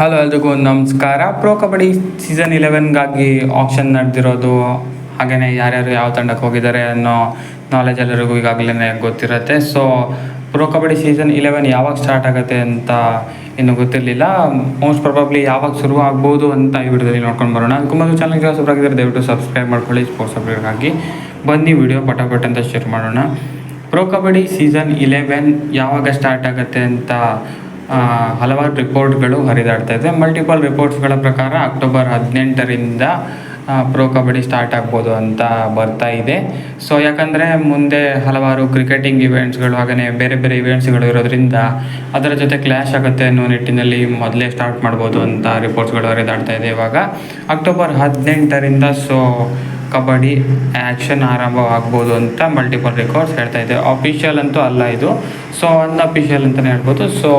Hello ಎಲ್ರಿಗೂ ನಮಸ್ಕಾರ. Pro kabaddi season 11ಗಾಗಿ option ನಡೆದಿರೋದು, ಹಾಗೆಯೇ ಯಾರ್ಯಾರು ಯಾವ ತಂಡಕ್ಕೆ ಹೋಗಿದ್ದಾರೆ ಅನ್ನೋ ನಾಲೆಜ್ ಎಲ್ಲರಿಗೂ ಈಗಾಗಲೇ ಗೊತ್ತಿರುತ್ತೆ. ಸೊ ಪ್ರೋ ಕಬಡ್ಡಿ ಸೀಸನ್ 11 ಯಾವಾಗ ಸ್ಟಾರ್ಟ್ ಆಗುತ್ತೆ ಅಂತ ಇನ್ನೂ ಗೊತ್ತಿರಲಿಲ್ಲ. ಮೋಸ್ಟ್ ಪ್ರಾಬಬ್ಲಿ ಯಾವಾಗ ಶುರು ಆಗ್ಬೋದು ಅಂತ ಈ ವಿಡಿಯೋದಲ್ಲಿ ನೋಡ್ಕೊಂಡು ಬರೋಣ. ಅದಕ್ಕೂ ಮೊದಲು ಚಾನಲ್ಗೆ ಹೊಸಬರಾಗಿದ್ದರೆ ದಯವಿಟ್ಟು ಸಬ್ಸ್ಕ್ರೈಬ್ ಮಾಡ್ಕೊಳ್ಳಿ. ಸ್ಪೋರ್ಟ್ಸ್ ಅಪ್ಡೇಟ್ಗಾಗಿ ಬನ್ನಿ ವಿಡಿಯೋ ಪಟಾಪಟ್ ಅಂತ ಶೇರ್ ಮಾಡೋಣ. ಪ್ರೋ ಕಬಡ್ಡಿ ಸೀಸನ್ 11 ಯಾವಾಗ ಸ್ಟಾರ್ಟ್ ಆಗುತ್ತೆ ಅಂತ ಹಲವಾರು ರಿಪೋರ್ಟ್ಗಳು ಹರಿದಾಡ್ತಾ ಇದೆ. ಮಲ್ಟಿಪಲ್ ರಿಪೋರ್ಟ್ಸ್ಗಳ ಪ್ರಕಾರ ಅಕ್ಟೋಬರ್ 18ರಿಂದ ಪ್ರೋ ಕಬಡ್ಡಿ ಸ್ಟಾರ್ಟ್ ಆಗ್ಬೋದು ಅಂತ ಬರ್ತಾ ಇದೆ. ಸೊ ಯಾಕಂದರೆ ಮುಂದೆ ಹಲವಾರು ಕ್ರಿಕೆಟಿಂಗ್ ಇವೆಂಟ್ಸ್ಗಳು ಹಾಗೆಯೇ ಬೇರೆ ಬೇರೆ ಇವೆಂಟ್ಸ್ಗಳು ಇರೋದ್ರಿಂದ ಅದರ ಜೊತೆ ಕ್ಲ್ಯಾಶ್ ಆಗುತ್ತೆ ಅನ್ನೋ ನಿಟ್ಟಿನಲ್ಲಿ ಮೊದಲೇ ಸ್ಟಾರ್ಟ್ ಮಾಡ್ಬೋದು ಅಂತ ರಿಪೋರ್ಟ್ಸ್ಗಳು ಹರಿದಾಡ್ತಾ ಇದೆ. ಇವಾಗ ಅಕ್ಟೋಬರ್ 18ರಿಂದ ಸೊ ಕಬಡ್ಡಿ ಆ್ಯಕ್ಷನ್ ಆರಂಭವಾಗ್ಬೋದು ಅಂತ ಮಲ್ಟಿಪಲ್ ರೆಕಾರ್ಡ್ಸ್ ಹೇಳ್ತಾ ಇದೆ. ಅಫಿಷಿಯಲ್ ಅಂತೂ ಅಲ್ಲ ಇದು, ಸೊ ಅನ್ಅಫಿಷಿಯಲ್ ಅಂತಲೇ ಹೇಳ್ಬೋದು. ಸೊ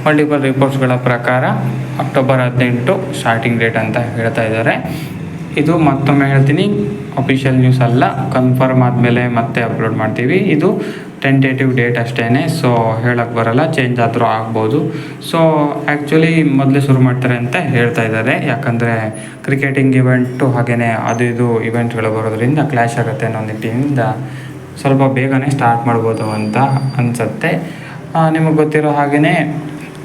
ಮಲ್ಟಿಪಲ್ ರಿಪೋರ್ಟ್ಸ್ಗಳ ಪ್ರಕಾರ ಅಕ್ಟೋಬರ್ 18 ಸ್ಟಾರ್ಟಿಂಗ್ ಡೇಟ್ ಅಂತ ಹೇಳ್ತಾ ಇದ್ದಾರೆ. ಇದು ಮತ್ತೊಮ್ಮೆ ಹೇಳ್ತೀನಿ, ಅಫಿಷಿಯಲ್ ನ್ಯೂಸ್ ಅಲ್ಲ, ಕನ್ಫರ್ಮ್ ಆದಮೇಲೆ ಮತ್ತೆ ಅಪ್ಲೋಡ್ ಮಾಡ್ತೀವಿ. ಇದು ಟೆಂಟೇಟಿವ್ ಡೇಟ್ ಅಷ್ಟೇ, ಸೊ ಹೇಳೋಕ್ಕೆ ಬರಲ್ಲ, ಚೇಂಜ್ ಆದರೂ ಆಗ್ಬೋದು. ಸೊ ಆ್ಯಕ್ಚುಲಿ ಮೊದಲೇ ಶುರು ಮಾಡ್ತಾರೆ ಅಂತ ಹೇಳ್ತಾ ಇದ್ದಾರೆ, ಯಾಕಂದರೆ ಕ್ರಿಕೆಟಿಂಗ್ ಇವೆಂಟು ಹಾಗೆಯೇ ಅದು ಇದು ಇವೆಂಟ್ಗಳು ಬರೋದ್ರಿಂದ ಕ್ಲ್ಯಾಶ್ ಆಗುತ್ತೆ ಅನ್ನೋ ನಿಟ್ಟಿನಿಂದ ಸ್ವಲ್ಪ ಬೇಗನೆ ಸ್ಟಾರ್ಟ್ ಮಾಡ್ಬೋದು ಅಂತ ಅನಿಸುತ್ತೆ. ನಿಮಗೆ ಗೊತ್ತಿರೋ ಹಾಗೆಯೇ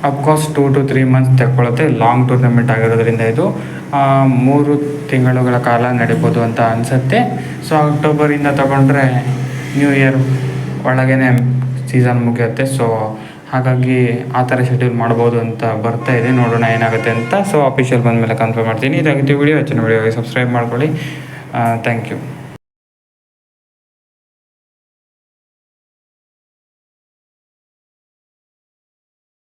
ಅಫ್ಕೋರ್ಸ್ 2 to 3 ಮಂತ್ಸ್ ತೆಕ್ಕೊಳ್ಳುತ್ತೆ. ಲಾಂಗ್ ಟೂರ್ನಮೆಂಟ್ ಆಗಿರೋದ್ರಿಂದ ಇದು 3 ತಿಂಗಳುಗಳ ಕಾಲ ನಡೀಬೋದು ಅಂತ ಅನಿಸುತ್ತೆ. ಸೊ ಅಕ್ಟೋಬರಿಂದ ತಗೊಂಡ್ರೆ ನ್ಯೂ ಇಯರ್ ಒಳಗೇ ಸೀಸನ್ ಮುಗಿಯುತ್ತೆ. ಸೊ ಹಾಗಾಗಿ ಆ ಥರ ಶೆಡ್ಯೂಲ್ ಮಾಡ್ಬೋದು ಅಂತ ಬರ್ತಾ ಇದೆ. ನೋಡೋಣ ಏನಾಗುತ್ತೆ ಅಂತ. ಸೊ ಅಫಿಷಿಯಲ್ ಬಂದಮೇಲೆ ಕನ್ಫರ್ಮ್ ಮಾಡ್ತೀನಿ. ಇದಾಗಿತ್ತು ವಿಡಿಯೋ. ಹೆಚ್ಚಿನ ವಿಡಿಯೋಗೆ ಸಬ್ಸ್ಕ್ರೈಬ್ ಮಾಡ್ಕೊಳ್ಳಿ. Thank you.